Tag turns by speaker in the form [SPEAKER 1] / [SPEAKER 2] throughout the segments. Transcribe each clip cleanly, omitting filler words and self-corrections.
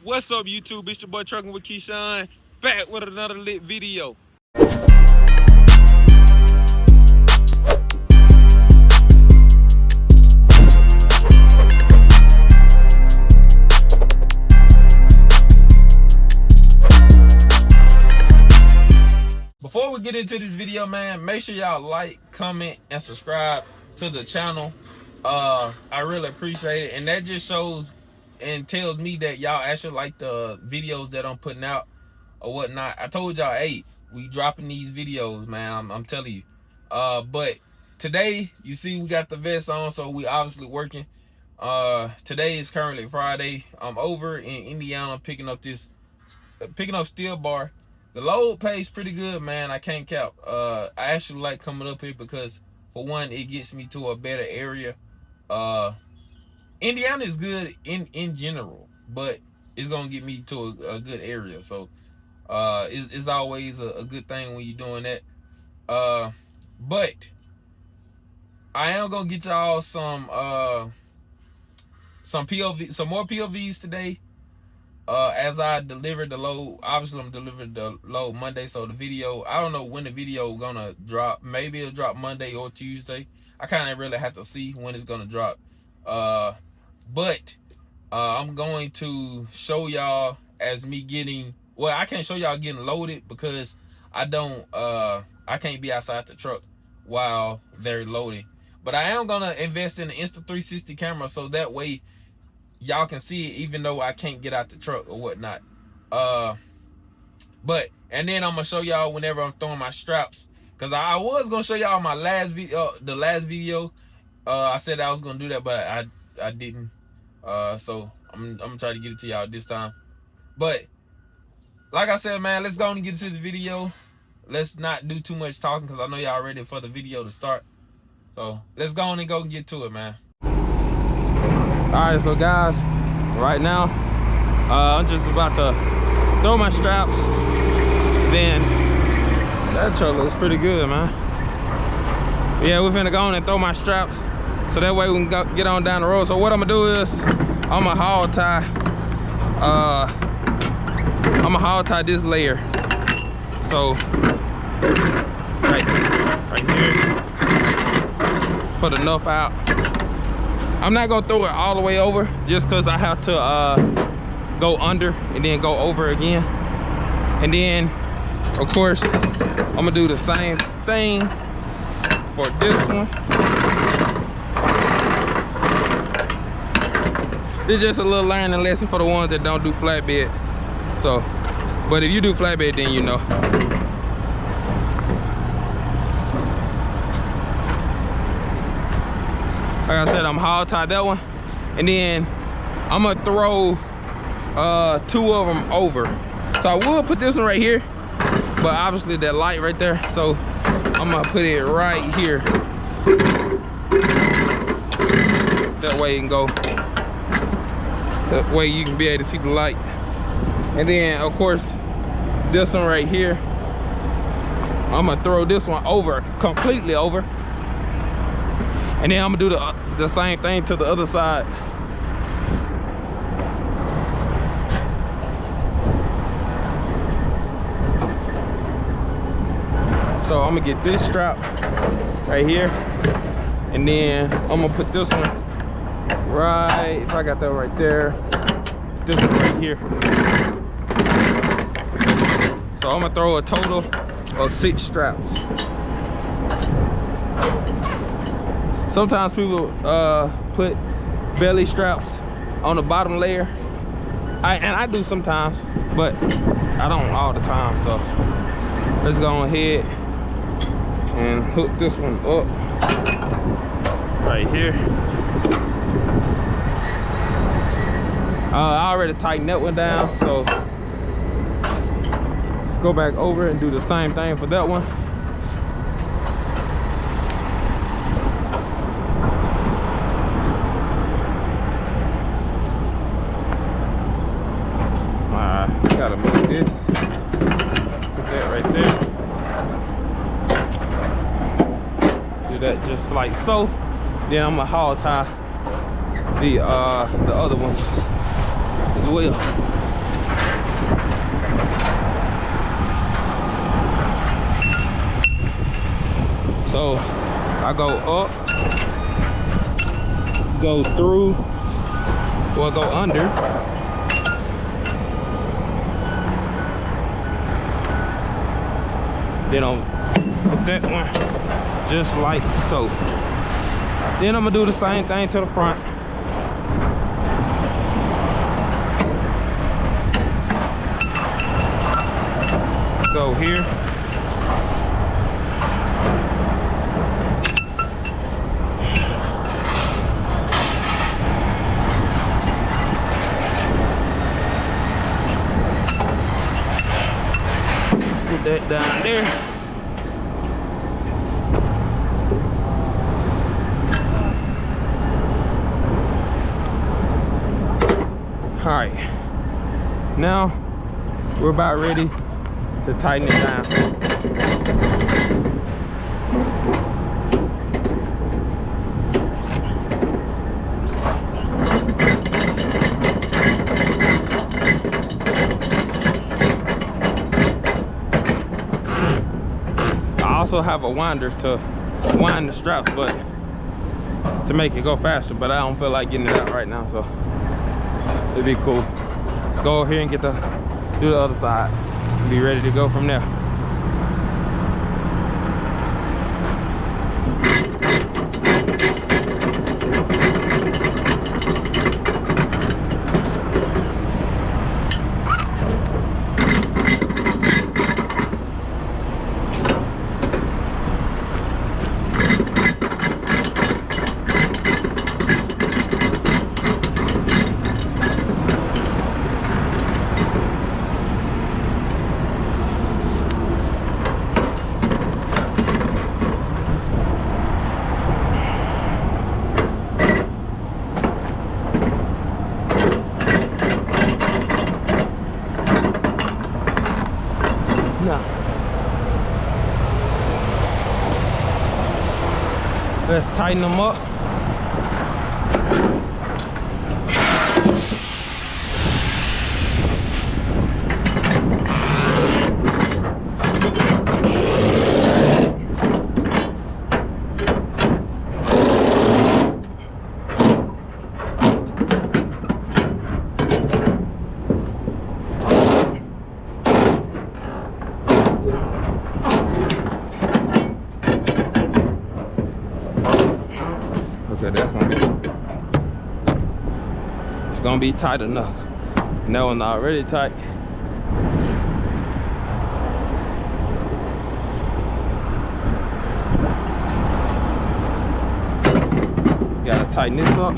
[SPEAKER 1] What's up, YouTube? It's your boy Trucking with Keyshawn, back with another lit video. Before we get into this video, man, make sure y'all like, comment, and subscribe to the channel. I really appreciate it, and that just shows and tells me that y'all actually like the videos that I'm putting out or whatnot. I told y'all, hey, we dropping these videos, man. I'm telling you. But today, you see, we got the vest on, so we obviously working. Today is currently Friday. I'm over in Indiana picking up steel bar. The load pays pretty good, man. I can't cap. I actually like coming up here because, for one, it gets me to a better area. Indiana is good in general, but it's gonna get me to a good area. So it's always a good thing when you're doing that. But I am gonna get y'all some more POVs today. As I delivered the load. Obviously I'm delivering the load Monday, so the video, I don't know when the video gonna drop. Maybe it'll drop Monday or Tuesday. I kind of really have to see when it's gonna drop. But I'm going to show y'all as me getting, well, I can't show y'all getting loaded because I can't be outside the truck while they're loading. But I am gonna invest in the Insta360 camera so that way y'all can see it even though I can't get out the truck or whatnot. And then I'm gonna show y'all whenever I'm throwing my straps, because I was gonna show y'all my last video, I said I was gonna do that, but I didn't. So I'm gonna try to get it to y'all this time. But like I said, man, let's go on and get into this video. Let's not do too much talking because I know y'all ready for the video to start. So let's go on and go and get to it, man. Alright, so guys, right now I'm just about to throw my straps. Then that truck looks pretty good, man. Yeah, we're finna go on and throw my straps so that way we can get on down the road. So what I'm gonna do is I'm gonna hog tie this layer. So right here, put enough out. I'm not gonna throw it all the way over just because I have to go under and then go over again. And then, of course, I'm gonna do the same thing for this one. This is just a little learning lesson for the ones that don't do flatbed. So, but if you do flatbed, then you know. Like I said, I'm hog tied that one, and then I'm gonna throw 2 of them over. So I will put this one right here, but obviously that light right there, so I'm gonna put it right here. That way you can go. That way you can be able to see the light. And then of course this one right here, I'm gonna throw this one over, completely over. And then I'm gonna do the same thing to the other side. So I'm gonna get this strap right here, and then I'm gonna put this one right, if I got that right there, this one right here. So I'm gonna throw a total of 6 straps. Sometimes people put belly straps on the bottom layer. I do sometimes, but I don't all the time. So let's go ahead and hook this one up right here. I already tightened that one down, so let's go back over and do the same thing for that one. Gotta move this, put that right there, do that just like so. Then I'm gonna hog tie the other ones. as well. So I go up, go through, or go under. Then I'll put that one just like so. Then I'm gonna do the same thing to the front. So here, put that down there. All right, now we're about ready to tighten it down. I also have a winder to wind the straps, but to make it go faster, but I don't feel like getting it out right now, so it'd be cool. Let's go over here and do the other side. Be ready to go from there. Let's tighten them up. Okay, it's gonna be tight enough. And that one's already tight. Gotta tighten this up.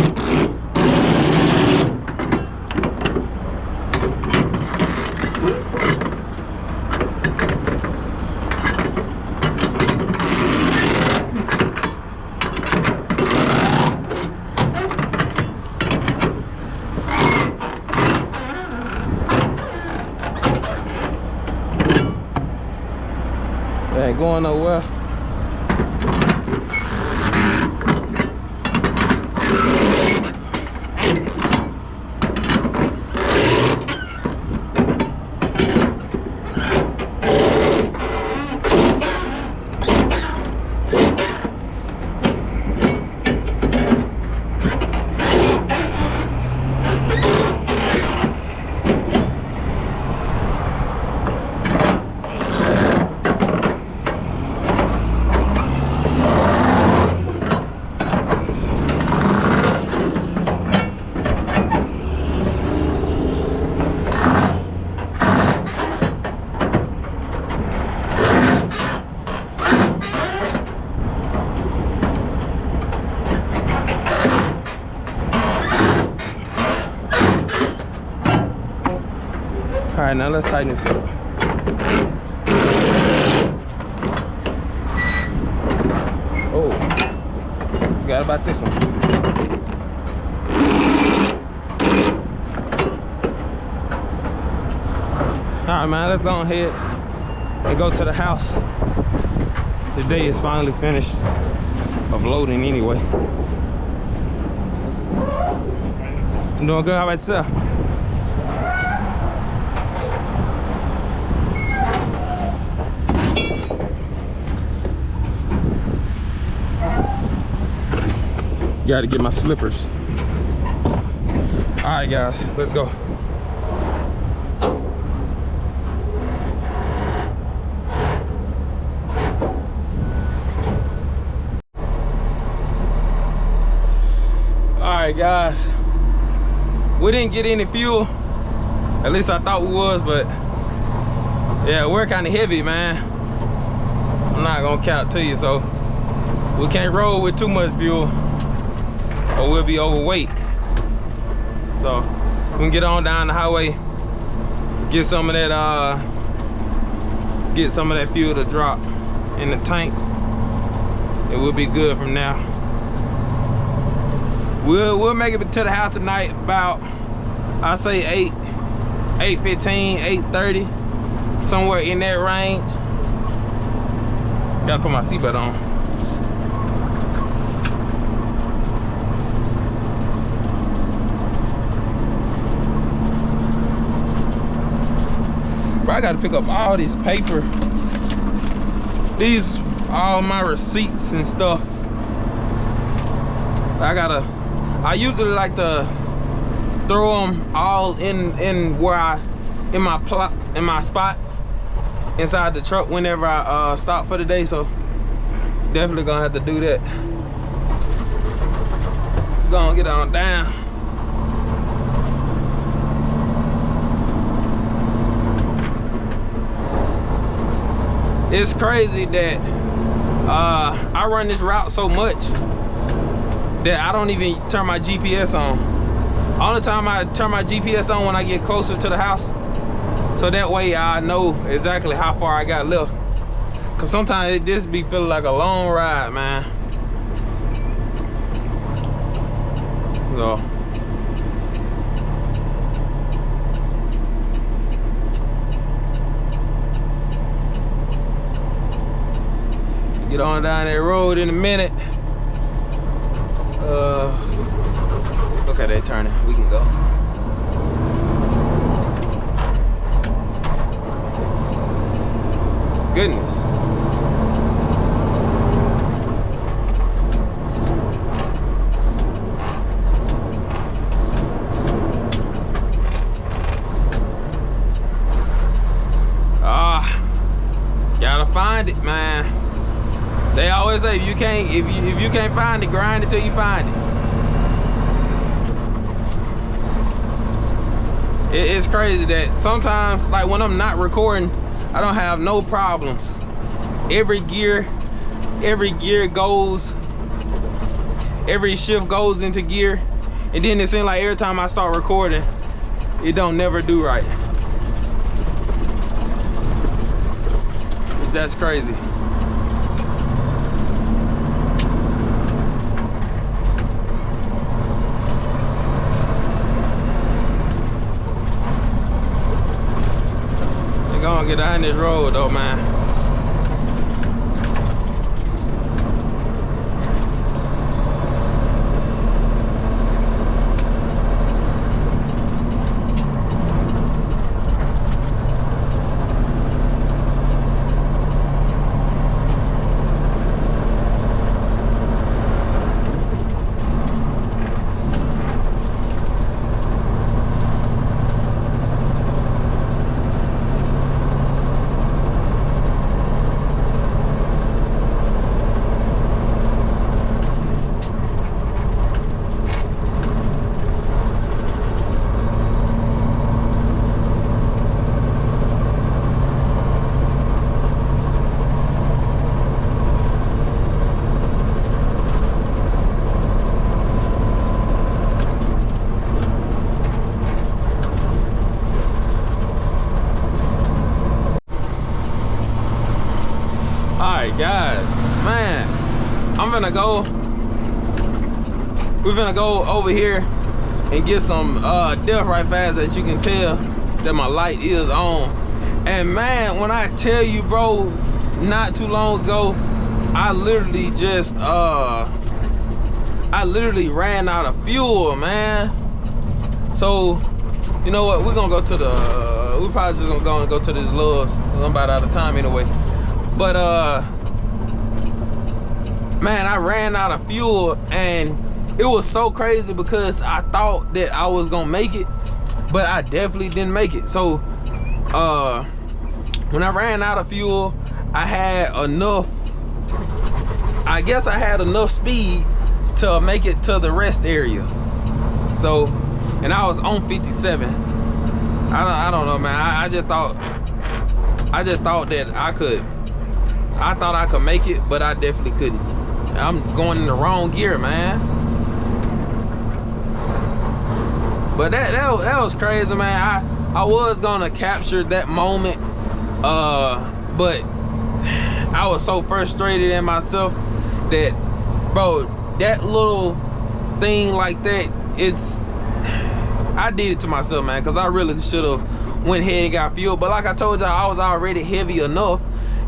[SPEAKER 1] Ain't going nowhere. All right, now let's tighten this up. Oh, forgot about this one. All right, man, let's go ahead and go to the house. Today is finally finished of loading anyway. I'm doing good, how about yourself? Gotta get my slippers. All right, guys, let's go. All right, guys, we didn't get any fuel. At least I thought we was, but yeah, we're kind of heavy, man. I'm not gonna count to you, so we can't roll with too much fuel or we'll be overweight. So we can get on down the highway, get some of that fuel to drop in the tanks. It will be good from now. We'll make it to the house tonight about, I say 8:15, 8:30, somewhere in that range. Gotta put my seatbelt on. Bro, I gotta pick up all this paper. These all my receipts and stuff. I usually like to throw them all in my spot inside the truck whenever I stop for the day, so definitely gonna have to do that. Let's go and get on down. It's crazy that I run this route so much that I don't even turn my GPS on. Only time I turn my GPS on when I get closer to the house, so that way I know exactly how far I got left. Cause sometimes it just be feeling like a long ride, man. So get on down that road in a minute. Okay, they turning. We can go. Goodness. Gotta find it, man. They always say if you can't find it, grind it till you find it. It's crazy that sometimes, like when I'm not recording, I don't have no problems. Every shift goes into gear, and then it seems like every time I start recording, it don't never do right. That's crazy. We're gonna get down this road though, man. Guys, man, we're gonna go over here and get some depth right fast. As you can tell that my light is on. And man, when I tell you, bro, not too long ago, I literally ran out of fuel, man. So you know what, we're gonna go to we're probably just gonna go to this Love's. I'm about out of time anyway. But man, I ran out of fuel, and it was so crazy because I thought that I was gonna make it, but I definitely didn't make it. So when I ran out of fuel, I had enough, I guess I had enough speed to make it to the rest area. So, and I was on 57. I don't know, man. I just thought that I thought I could make it, but I definitely couldn't. I'm going in the wrong gear, man. But that was crazy, man. I was gonna capture that moment, but I was so frustrated in myself that, bro, that little thing like that, I did it to myself, man, because I really should have went ahead and got fuel. But like I told y'all, I was already heavy enough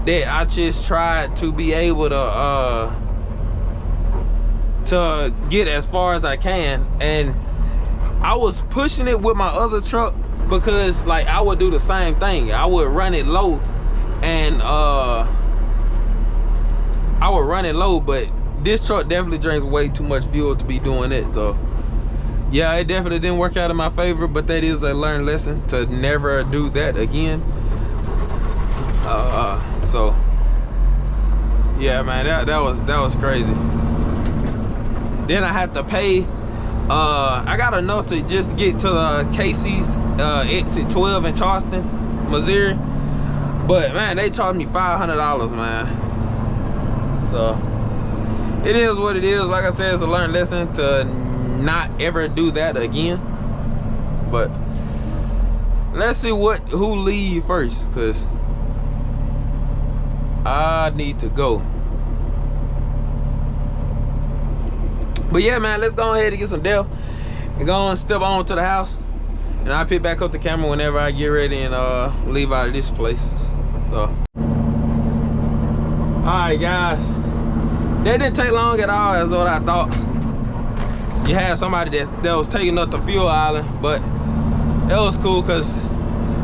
[SPEAKER 1] that I just tried to be able to get as far as I can. And I was pushing it with my other truck because, like, I would do the same thing. I would run it low, and but this truck definitely drinks way too much fuel to be doing it. So yeah, it definitely didn't work out in my favor, but that is a learned lesson to never do that again. So yeah, man, that was crazy. Then I had to pay. I got enough to just get to the Casey's exit 12 in Charleston, Missouri. But man, they charged me $500, man. So it is what it is. Like I said, it's a learned lesson to not ever do that again. But let's see who leave first, because I need to go. But yeah, man, let's go ahead and get some Def and go and step on to the house, and I'll pick back up the camera whenever I get ready and leave out of this place. So alright, guys, that didn't take long at all, as what I thought. You had somebody that was taking up the fuel island, but that was cool because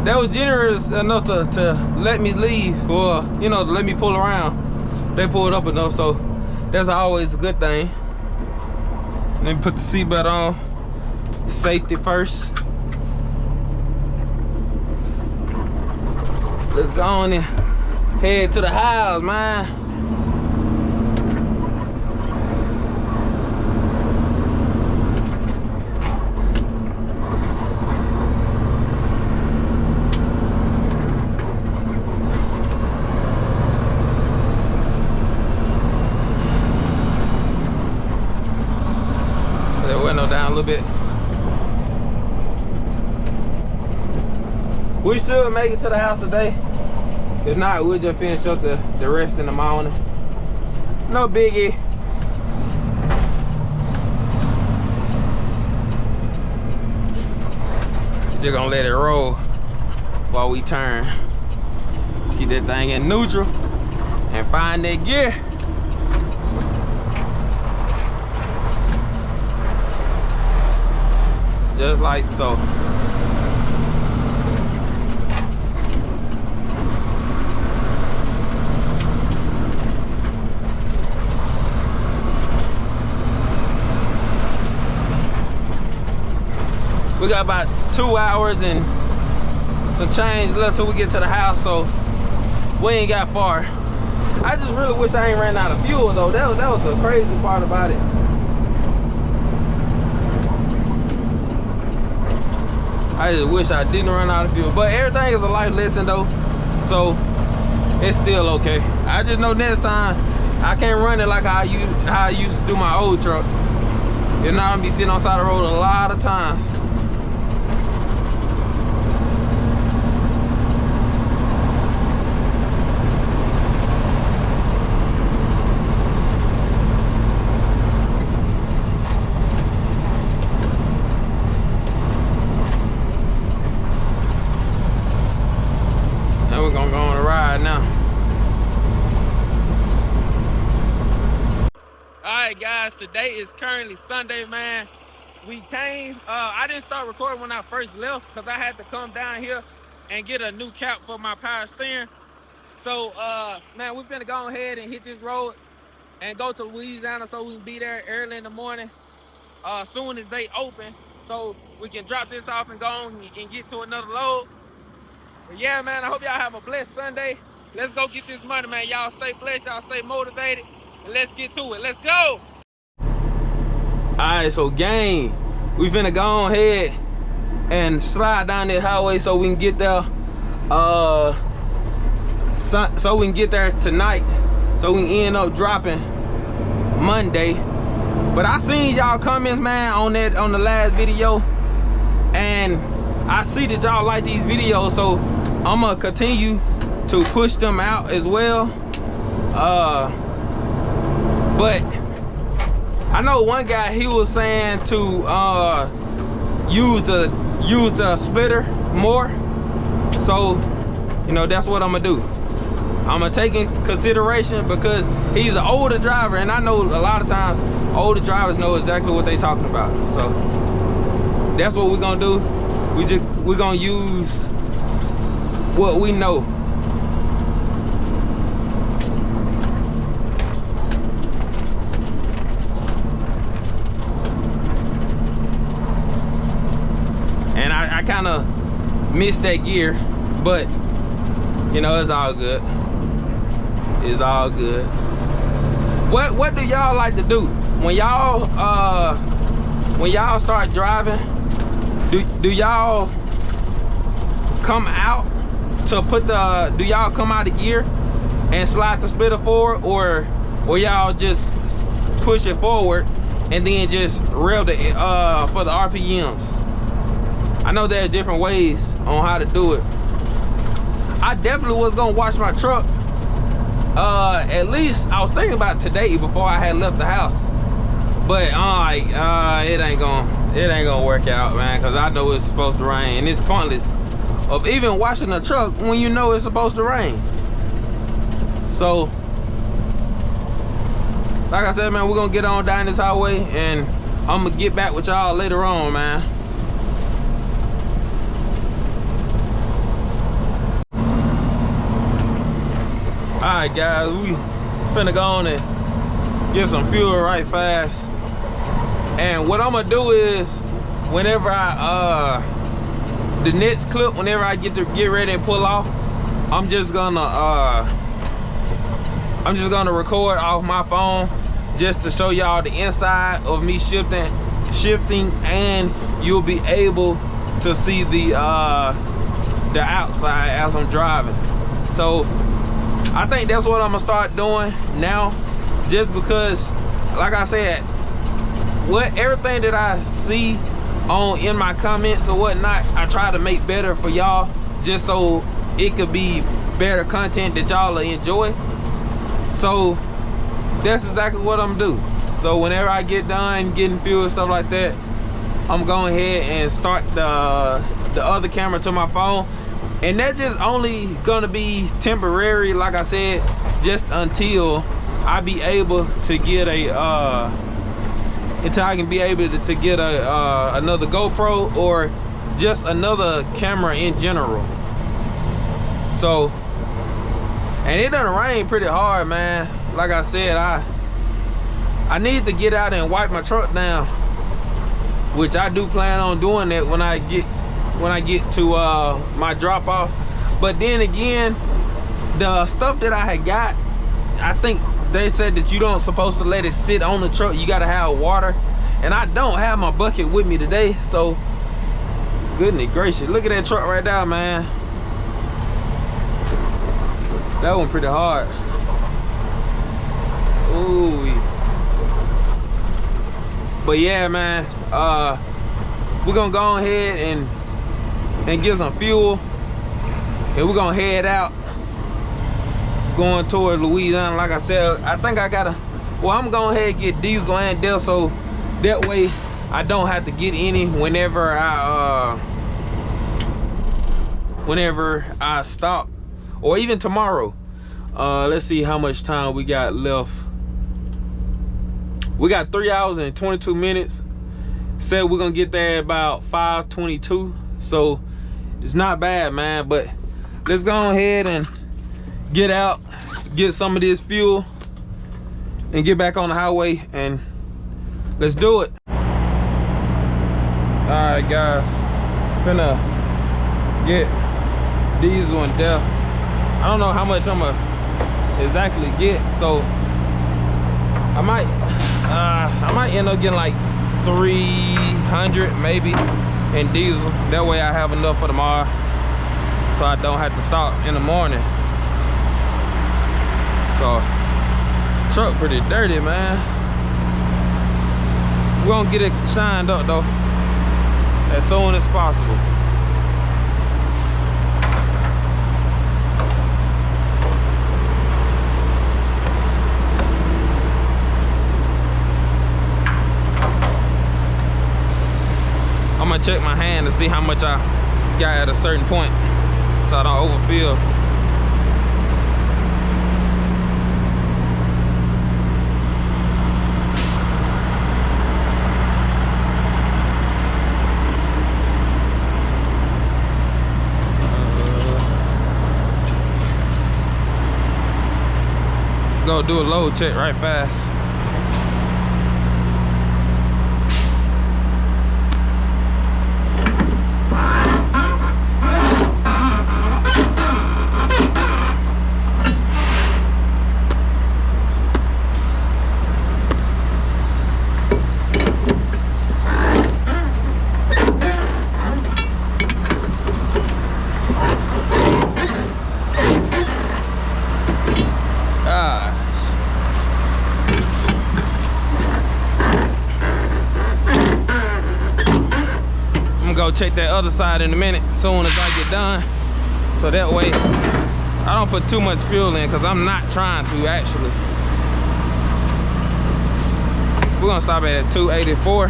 [SPEAKER 1] they was generous enough to let me leave, or you know, to let me pull around. They pulled up enough, so that's always a good thing. Let me put the seatbelt on. Safety first. Let's go on and head to the house, man. Down a little bit. We should make it to the house today. If not, we'll just finish up the rest in the morning. No biggie. Just gonna let it roll while we turn. Keep that thing in neutral and find that gear. Just like so. We got about 2 hours and some change left till we get to the house, so we ain't got far. I just really wish I ain't ran out of fuel though. That was the crazy part about it. I just wish I didn't run out of fuel. But everything is a life lesson though, so it's still okay. I just know next time I can't run it like how I used to do my old truck. If not, I'm gonna be sitting on the side of the road a lot of times. We're gonna go on a ride now. Alright guys, today is currently Sunday, man. We came, I didn't start recording when I first left because I had to come down here and get a new cap for my power steering. So man, we're finna go ahead and hit this road and go to Louisiana so we can be there early in the morning soon as they open, so we can drop this off and go on and get to another load. But yeah, man, I hope y'all have a blessed Sunday. Let's go get this money, man. Y'all stay blessed, y'all stay motivated, and let's get to it. Let's go. All right, so gang, we finna go ahead and slide down this highway so we can get there. So we can get there tonight, so we can end up dropping Monday. But I seen y'all comments, man, on the last video, and I see that y'all like these videos, so I'm gonna continue to push them out as well. But I know one guy, he was saying to use the splitter more, so you know, that's what I'm gonna do. I'm gonna take into consideration, because he's an older driver, and I know a lot of times older drivers know exactly what they're talking about. So that's what we're gonna do. We're gonna use what we know. And I kind of missed that gear, but you know, it's all good. It's all good. What do y'all like to do when y'all start driving? Do y'all come out to put the, do y'all come out of gear and slide the splitter forward, or y'all just push it forward and then just rev it for the RPMs? I know there are different ways on how to do it. I definitely was gonna wash my truck. At least I was thinking about today before I had left the house, but it ain't gonna work out, man, because I know it's supposed to rain, and it's pointless of even washing the truck when you know it's supposed to rain. So like I said, man, we're gonna get on down this highway, and I'm gonna get back with y'all later on, man. Alright guys, we finna go on and get some fuel right fast. And what I'm gonna do is, whenever the next clip, whenever I get ready and pull off, I'm just gonna record off my phone just to show y'all the inside of me shifting, and you'll be able to see the outside as I'm driving. So I think that's what I'm gonna start doing now, just because, like I said, everything that I see in my comments or whatnot, I try to make better for y'all, just so it could be better content that y'all will enjoy. So that's exactly what I'm gonna do. So whenever I get done getting fuel and stuff like that, I'm going ahead and start the other camera to my phone. And that's just only gonna be temporary, like I said, just until I be able to get until I can be able to get another GoPro, or just another camera in general. So, and it done rain pretty hard, man. Like I said, I need to get out and wipe my truck down, which I do plan on doing that when I get to my drop off. But then again, the stuff that I had got, I think they said that you don't supposed to let it sit on the truck. You gotta have water, and I don't have my bucket with me today. So goodness gracious, look at that truck right there, man. That one pretty hard. Ooh. But yeah, man, we're gonna go ahead and get some fuel, and we're gonna head out going toward Louisiana. Like I said, I think I gotta, well, I'm gonna go ahead and get diesel and diesel, so that way I don't have to get any whenever I stop, or even tomorrow. Let's see how much time we got left. We got 3 hours and 22 minutes. Said we're gonna get there about 5:22, so it's not bad, man. But let's go ahead and get out, get some of this fuel, and get back on the highway, and let's do it. Alright guys, finna get diesel and DEF. I don't know how much I'm gonna exactly get, so I might end up getting like 300 maybe in diesel. That way I have enough for tomorrow, so I don't have to stop in the morning. So truck pretty dirty, man. We're gonna get it shined up though as soon as possible. I'm gonna check my hand to see how much I got at a certain point, so I don't overfill. Let's go do a load check right fast. Check that other side in a minute as soon as I get done, so that way I don't put too much fuel in, because I'm not trying to actually. We're gonna stop at 284.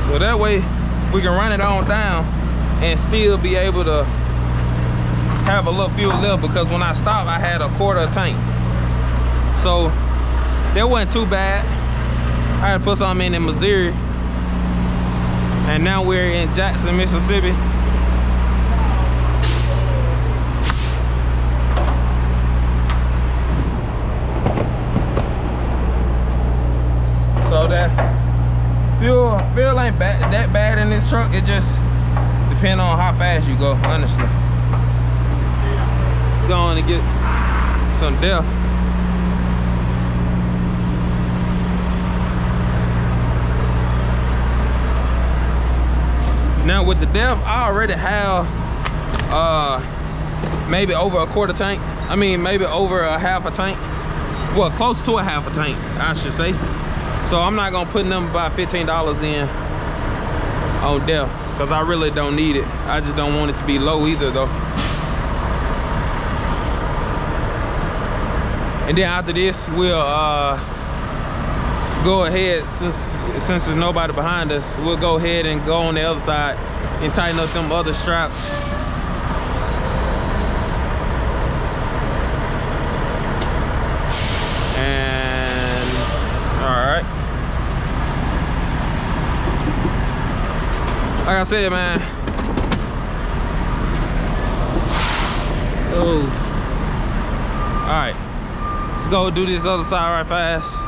[SPEAKER 1] So that way we can run it on down and still be able to have a little fuel left, because when I stopped I had a quarter tank. So that wasn't too bad. I had to put something in Missouri, and now we're in Jackson, Mississippi. So that fuel ain't that bad in this truck. It just depends on how fast you go, honestly. Going to get some DEF. Now with the DEF, I already have maybe over a quarter tank. I mean, maybe over a half a tank. Well, close to a half a tank, I should say. So I'm not gonna put them about $15 in on DEF, because I really don't need it. I just don't want it to be low either though. And then after this, we'll go ahead, since there's nobody behind us, we'll go ahead and go on the other side and tighten up them other straps. And all right, like I said, man. Oh, all right, let's go do this other side right fast.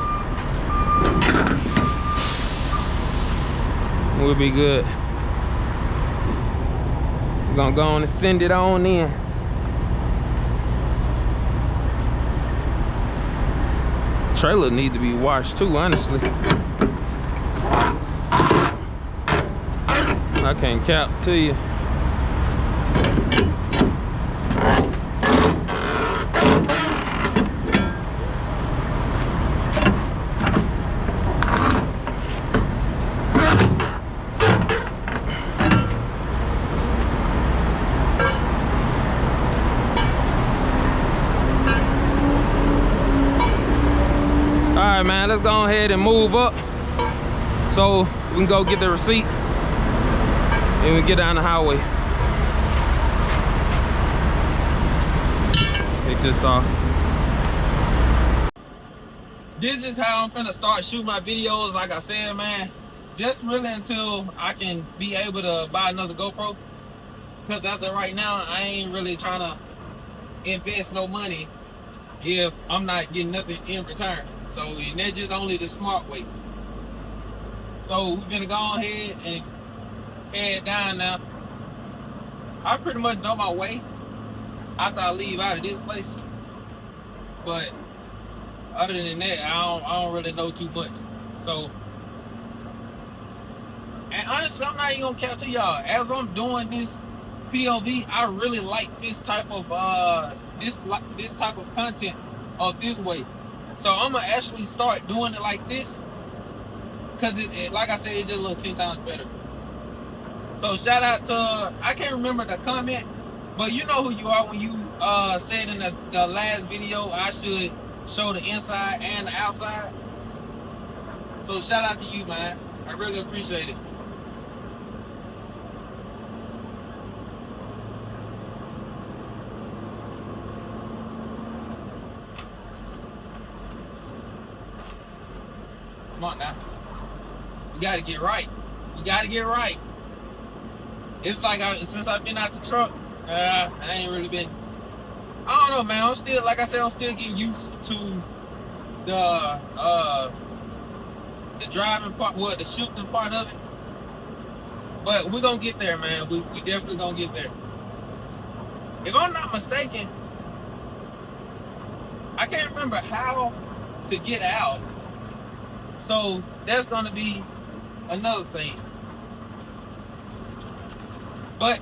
[SPEAKER 1] We'll be good. We're gonna go on and send it on in. Trailer needs to be washed too, honestly. I can't cap to you. Man, let's go ahead and move up so we can go get the receipt and we get down the highway. Take this off. This is how I'm finna start shooting my videos, like I said, man. Just really until I can be able to buy another GoPro, because as of right now I ain't really trying to invest no money if I'm not getting nothing in return. So, and that's just only the smart way. So we're gonna go ahead and head down now. I pretty much know my way after I leave out of this place. But other than that, I don't really know too much. So, and honestly, I'm not even gonna count to y'all. As I'm doing this POV, I really like this type of this type of content of this way. So I'm gonna actually start doing it like this, cause it like I said, it's just a little 10 times better. So shout out to, I can't remember the comment, but you know who you are when you said in the last video I should show the inside and the outside. So shout out to you, man. I really appreciate it. Come on now. You gotta get right. You gotta get right. It's like since I've been out the truck, I ain't really been. I don't know, man. I'm still, like I said, I'm still getting used to the driving part, the shifting part of it. But we're gonna get there, man. We definitely gonna get there. If I'm not mistaken, I can't remember how to get out. So that's gonna be another thing. But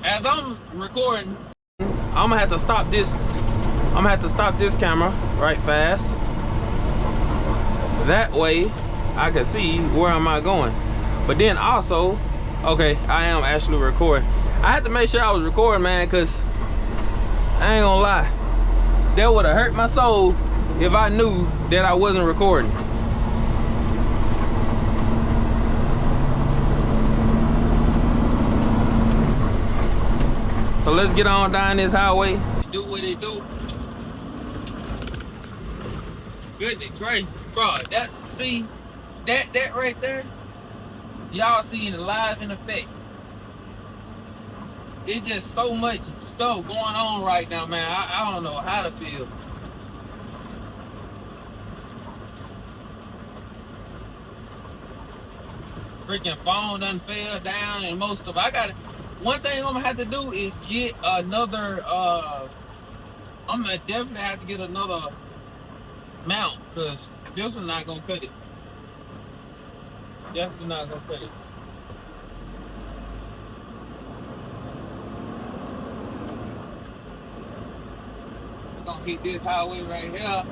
[SPEAKER 1] as I'm recording, I'm gonna have to stop this. I'm gonna have to stop this camera right fast. That way I can see where am I going. But then also, okay, I am actually recording. I had to make sure I was recording, man, cause I ain't gonna lie, that would have hurt my soul if I knew that I wasn't recording. So let's get on down this highway. Do what it do. Goodness gracious, bro. That, see, that right there, y'all seeing it live in effect. It's just so much stuff going on right now, man. I don't know how to feel. Freaking phone done fell down and most of it. One thing I'm gonna have to do is get another, I'm gonna definitely have to get another mount, because this one's not gonna cut it. Definitely not gonna cut it. We're gonna hit this highway right here.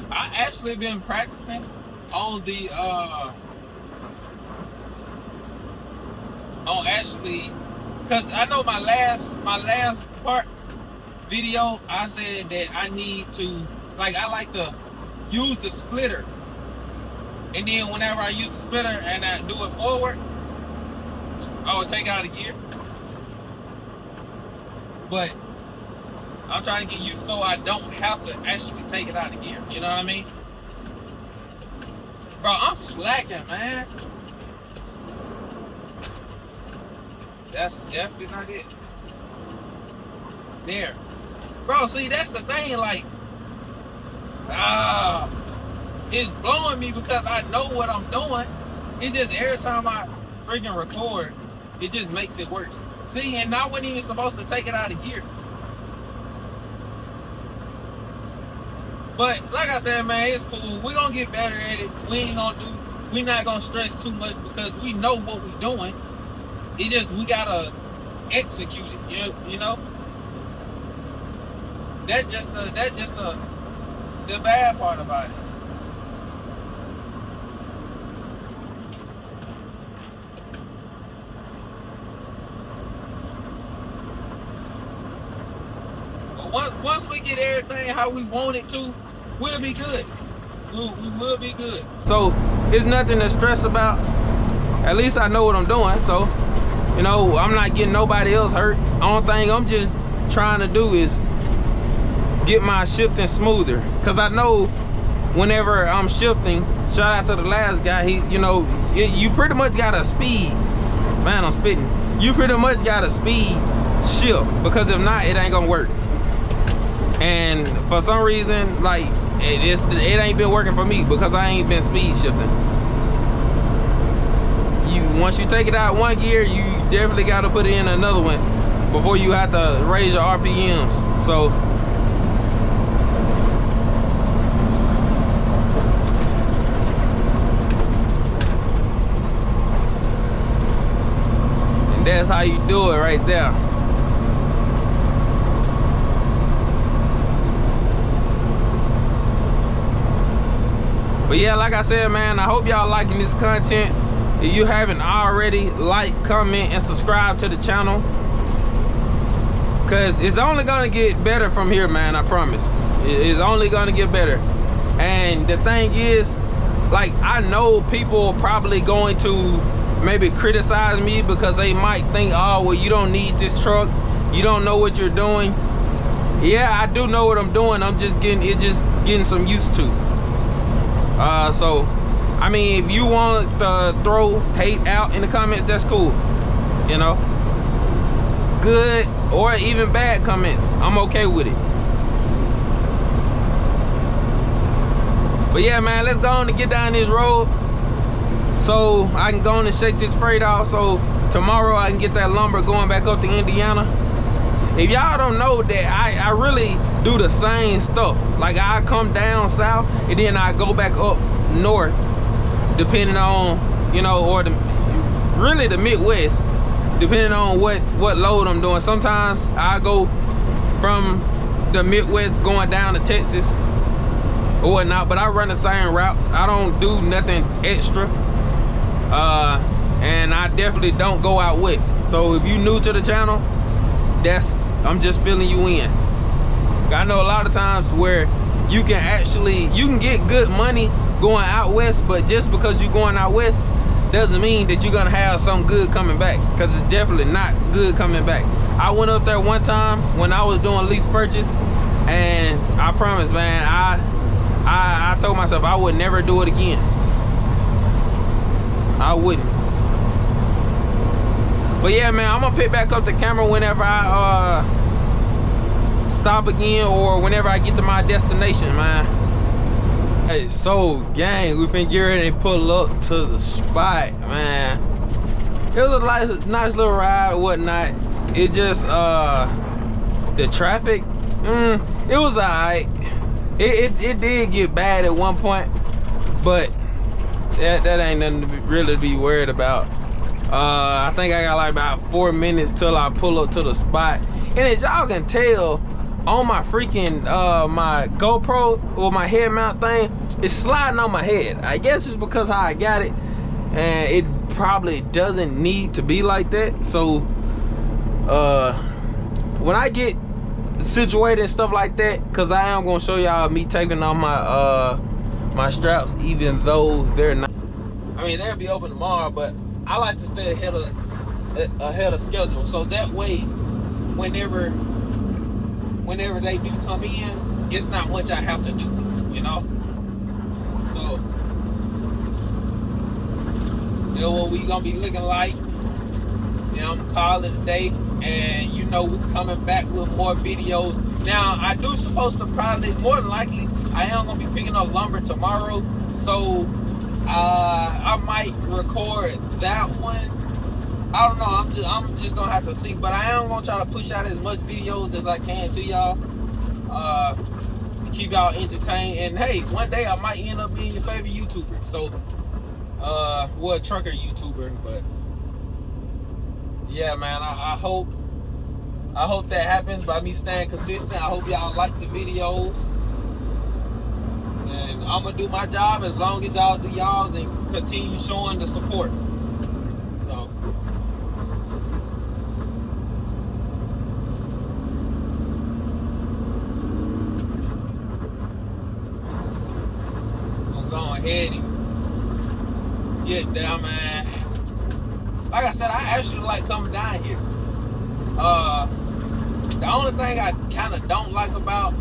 [SPEAKER 1] I actually been practicing on the because I know my last part video, I said that I need to, like, I like to use the splitter, and then whenever I use the splitter and I do it forward, I would take out a gear. But I'm trying to get used so I don't have to actually take it out of gear. You know what I mean? Bro, I'm slacking, man. That's definitely not it. There. Bro, see, that's the thing, like, it's blowing me because I know what I'm doing. It just, every time I freaking record, it just makes it worse. See, and I wasn't even supposed to take it out of gear. But like I said, man, it's cool. We're gonna get better at it. We're not gonna stress too much because we know what we're doing. It's just we gotta execute it. You know? That's just the bad part about it. But once we get everything how we want it to, we'll be good. We will be good. So it's nothing to stress about. At least I know what I'm doing. So, you know, I'm not getting nobody else hurt. Only thing I'm just trying to do is get my shifting smoother. Cause I know whenever I'm shifting, shout out to the last guy, you pretty much got a speed. Man, I'm spitting. You pretty much got a speed shift, because if not, it ain't gonna work. And for some reason, like it ain't been working for me because I ain't been speed shifting. Once you take it out one gear, you definitely got to put it in another one before you have to raise your RPMs. So and that's how you do it right there. But yeah, like I said, man, I hope y'all liking this content. If you haven't already, like, comment, and subscribe to the channel, because it's only gonna get better from here, man. I promise. It's only gonna get better. And the thing is, like, I know people are probably going to maybe criticize me because they might think, oh, well, you don't need this truck, you don't know what you're doing. Yeah, I do know what I'm doing. I'm just getting some used to. So I mean, if you want to throw hate out in the comments, that's cool, you know, good or even bad comments, I'm okay with it. But yeah, man, let's go on and get down this road so I can go on and shake this freight off, so tomorrow I can get that lumber going back up to Indiana. If y'all don't know that, I really do the same stuff. Like, I come down south and then I go back up north, depending on, you know, or really the Midwest, depending on what load I'm doing. Sometimes I go from the Midwest going down to Texas or whatnot, but I run the same routes. I don't do nothing extra. And I definitely don't go out west. So if you new to the channel, I'm just filling you in. I know a lot of times where you can get good money going out west, but just because you're going out west doesn't mean that you're gonna have some good coming back, because it's definitely not good coming back. I went up there one time when I was doing lease purchase, and I promise, man, I told myself I would never do it again. I wouldn't. But yeah, man, I'm gonna pick back up the camera whenever I stop again, or whenever I get to my destination, man. Hey, so gang, we finna get ready and pull up to the spot, man. It was a nice little ride, whatnot. It just the traffic, it was alright. It did get bad at one point, but that ain't nothing to really be worried about. I think I got like about 4 minutes till I pull up to the spot. And as y'all can tell, on my freaking my GoPro or my head mount thing, it's sliding on my head. I guess it's because how I got it, and it probably doesn't need to be like that. So when I get situated and stuff like that, because I am gonna show y'all me taking on my my straps, even though they're not, I mean, they'll be open tomorrow, but I like to stay ahead of schedule, so that way whenever they do come in, it's not much I have to do, you know. So you know what we gonna be looking like. You know, I'm calling it a day, and you know, we're coming back with more videos. Now I do supposed to probably, more than likely, I am gonna be picking up lumber tomorrow, so I might record that one. I don't know, I'm just gonna have to see, but I am gonna try to push out as much videos as I can to y'all, keep y'all entertained. And hey, one day I might end up being your favorite YouTuber. So well, trucker YouTuber. But yeah, man, I hope that happens by me staying consistent. I hope y'all like the videos, and I'm gonna do my job as long as y'all do y'all's and continue showing the support. So I'm going ahead and get down, man. Like I said, I actually like coming down here. The only thing I kind of don't like about,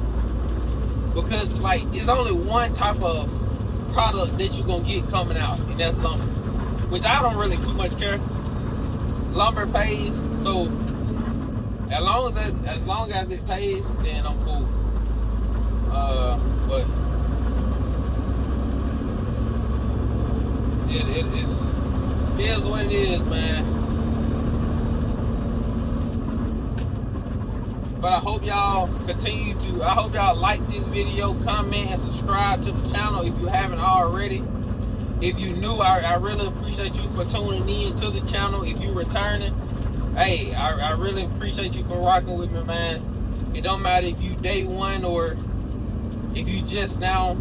[SPEAKER 1] because like it's only one type of product that you're gonna get coming out, and that's lumber. which I don't really too much care. Lumber pays, so as long as it pays, then I'm cool. But it is what it is, man. But I hope y'all I hope y'all like this video, comment, and subscribe to the channel if you haven't already. If you new, I really appreciate you for tuning in to the channel. If you returning, hey, I really appreciate you for rocking with me, man. It don't matter if you day one or if you just now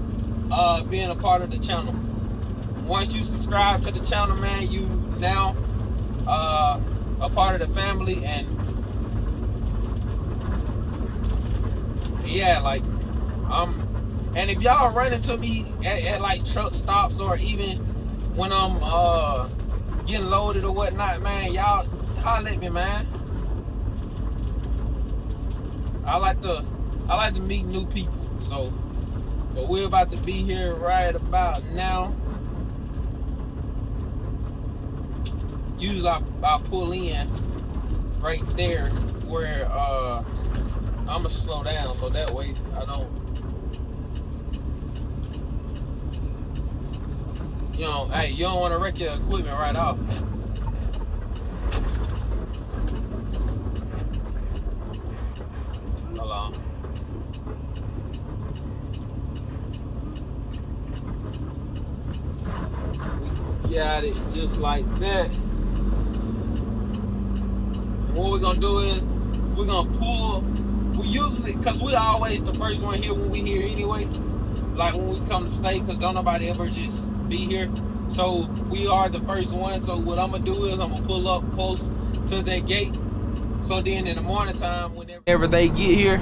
[SPEAKER 1] being a part of the channel. Once you subscribe to the channel, man, you now a part of the family. And yeah, like and if y'all run into me at like truck stops or even when I'm getting loaded or whatnot, man, y'all holler at me, man. I like to meet new people. So, but we're about to be here right about now. Usually I pull in right there where I'ma slow down so that way I don't, you know, hey, you don't want to wreck your equipment right off. Hold on. We got it just like that. What we're gonna do is we're gonna pull. We usually, cause we always the first one here when we here anyway. Like when we come to stay, cause don't nobody ever just be here. So we are the first one. So what I'm gonna do is I'm gonna pull up close to that gate. So then in the morning time, whenever they get here,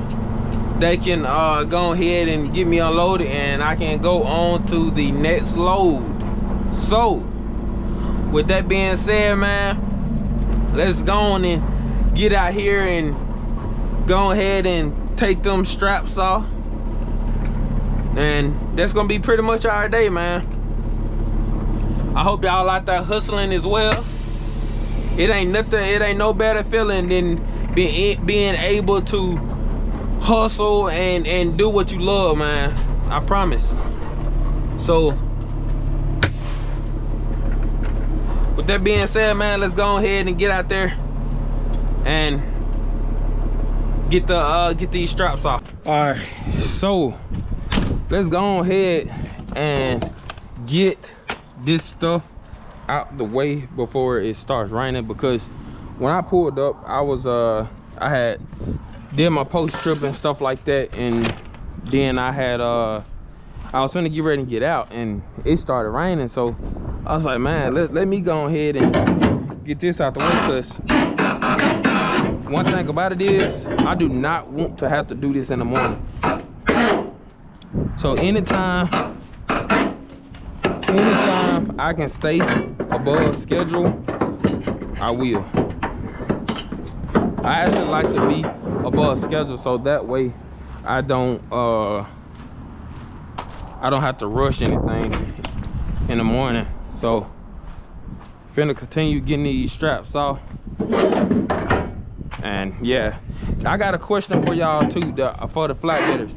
[SPEAKER 1] they can go ahead and get me unloaded, and I can go on to the next load. So with that being said, man, let's go on and get out here and go ahead and take them straps off. And that's gonna be pretty much our day, man. I hope y'all out there hustling as well. It ain't no better feeling than being able to hustle and do what you love, man. I promise. So with that being said, man, let's go ahead and get out there and get these straps off. All right, so let's go ahead and get this stuff out the way before it starts raining, because when I pulled up, I had did my post trip and stuff like that, and then I was gonna get ready to get out and it started raining. So I was like, man, let me go ahead and get this out the way, because one thing about it is I do not want to have to do this in the morning. So anytime I can stay above schedule, I will. I actually like to be above schedule, so that way I don't have to rush anything in the morning. So finna continue getting these straps off. And yeah, I got a question for y'all too, for the flatbedders.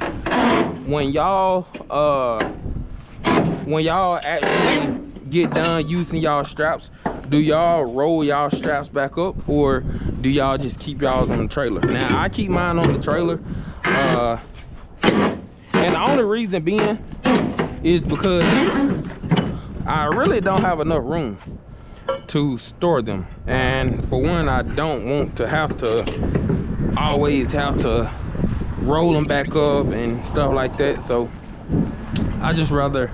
[SPEAKER 1] When y'all actually get done using y'all straps, do y'all roll y'all straps back up, or do y'all just keep y'all on the trailer? Now I keep mine on the trailer, and the only reason being is because I really don't have enough room to store them, and for one, I don't want to always have to roll them back up and stuff like that. So I just rather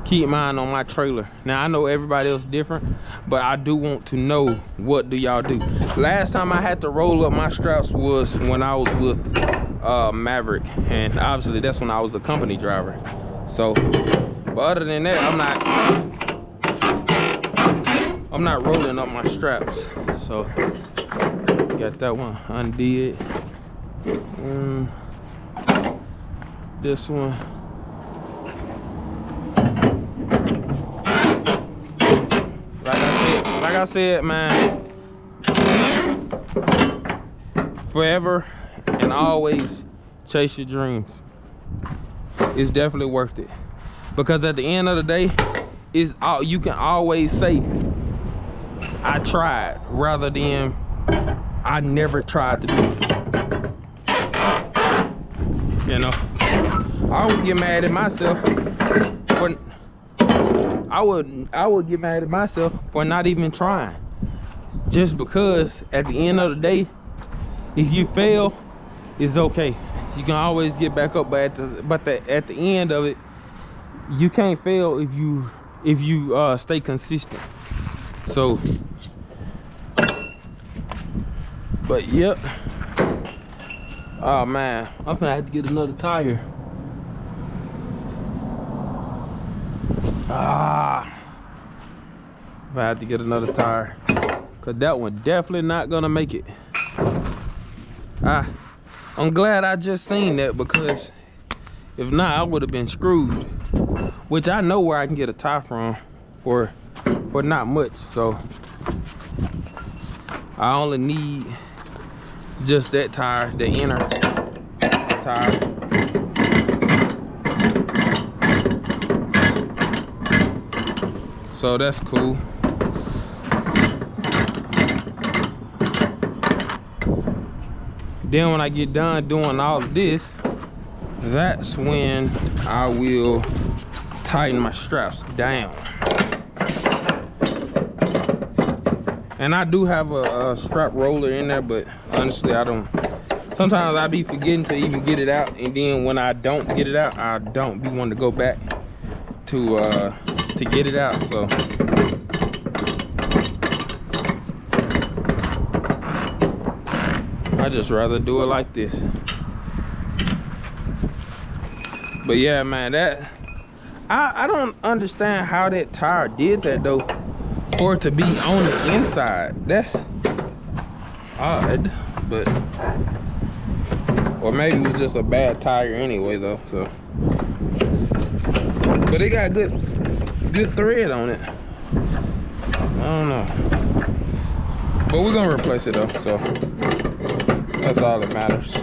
[SPEAKER 1] keep mine on my trailer. Now I know everybody else different, but I do want to know, what do y'all do? Last time I had to roll up my straps was when I was with Maverick, and obviously that's when I was a company driver. So but other than that, I'm not rolling up my straps. So got that one undid. This one, like I I said, man, forever and always chase your dreams. It's definitely worth it, because at the end of the day, it's all you can always say, I tried, rather than I never tried to do it. You know, I would get mad at myself for I would get mad at myself for not even trying, just because at the end of the day, if you fail, it's okay. You can always get back up, but at the end of it, you can't fail if you stay consistent. So, but yep. Oh man, I'm gonna have to get another tire. I have to get another tire, cause that one definitely not gonna make it. I'm glad I just seen that, because if not, I would have been screwed. Which I know where I can get a tire from for not much. So I only need just that tire, the inner tire. So that's cool. Then when I get done doing all of this, that's when I will tighten my straps down. And I do have a strap roller in there, but honestly, I don't. Sometimes I be forgetting to even get it out, and then when I don't get it out, I don't be wanting to go back to get it out. So I just rather do it like this. But yeah, man, that I don't understand how that tire did that though, for it to be on the inside. That's odd, but or maybe it was just a bad tire anyway though. So, but it got good thread on it. I don't know, but we're gonna replace it though, so that's all that matters.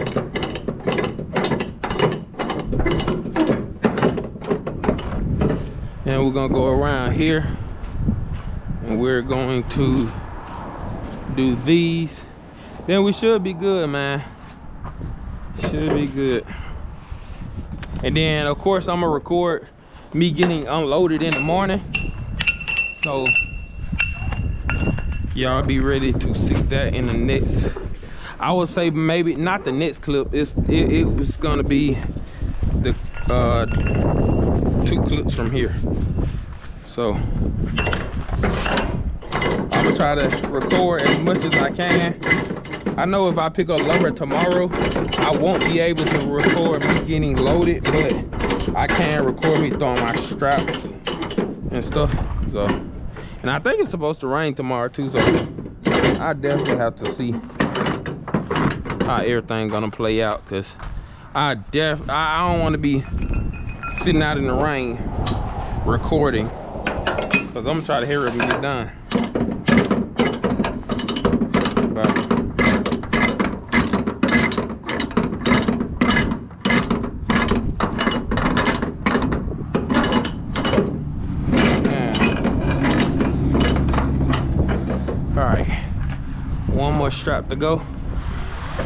[SPEAKER 1] And we're gonna go around here, and we're going to do these. Then we should be good, man. Should be good. And then of course I'm gonna record me getting unloaded in the morning, so y'all be ready to see that in the next, I would say maybe not the next clip. It was gonna be the 2 clips from here. So I'm gonna try to record as much as I can. I know if I pick up lumber tomorrow, I won't be able to record me getting loaded, but I can record me throwing my straps and stuff. So, and I think it's supposed to rain tomorrow too, so I definitely have to see how everything gonna play out, because I don't want to be sitting out in the rain recording, because I'm gonna try to hurry up and get done. But all right, one more strap to go.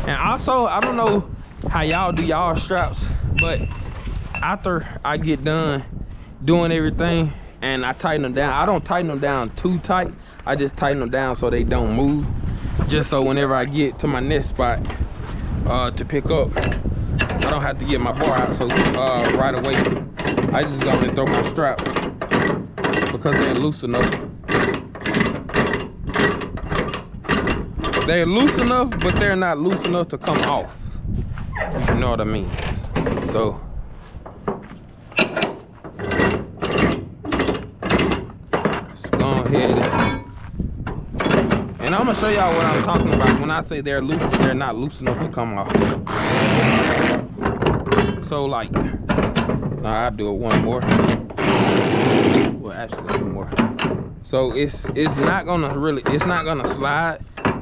[SPEAKER 1] And also, I don't know how y'all do y'all straps, but after I get done doing everything and I tighten them down, I don't tighten them down too tight. I just tighten them down so they don't move, just so whenever I get to my next spot to pick up, I don't have to get my bar out. So right away I just go and throw my straps, because they're loose enough. They're loose enough, but they're not loose enough to come off, if you know what I mean. So let's go ahead, and I'm gonna show y'all what I'm talking about when I say they're loose, but they're not loose enough to come off. So like, I'll do it one more. Well, actually 2 more. So it's not gonna really, it's not gonna slide,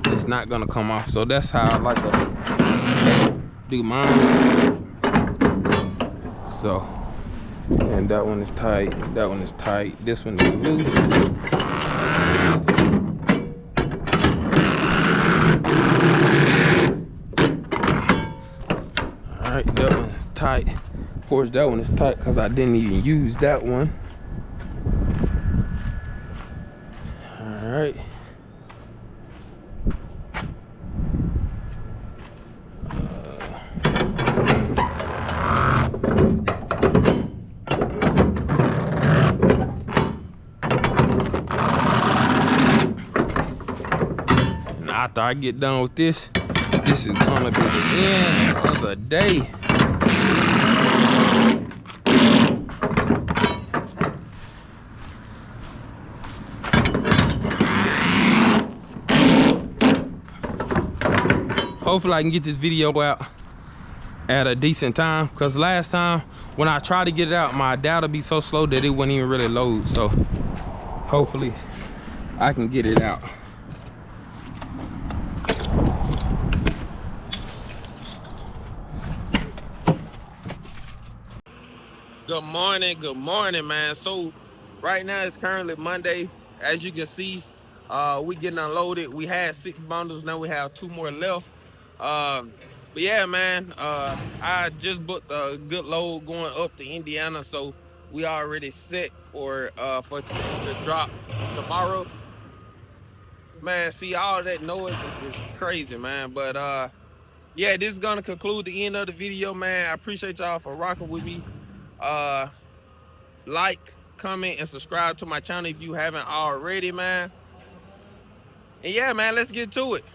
[SPEAKER 1] it's not gonna come off. So that's how I like to do mine. So, and that one is tight, that one is tight, this one is loose. All right, that one is tight. Of course, that one is tight because I didn't even use that one. All right. And after I get done with this, this is gonna be the end of the day. Hopefully I can get this video out at a decent time, because last time when I tried to get it out, my data be so slow that it wouldn't even really load. So hopefully I can get it out. Good morning, man. So right now it's currently Monday. As you can see, we getting unloaded. We had 6 bundles, now we have 2 more left. But yeah, man, I just booked a good load going up to Indiana, so we already set for to drop tomorrow. Man, see, all that noise is crazy, man. But yeah, this is gonna conclude the end of the video, man. I appreciate y'all for rocking with me. Like, comment, and subscribe to my channel if you haven't already, man. And yeah, man, let's get to it.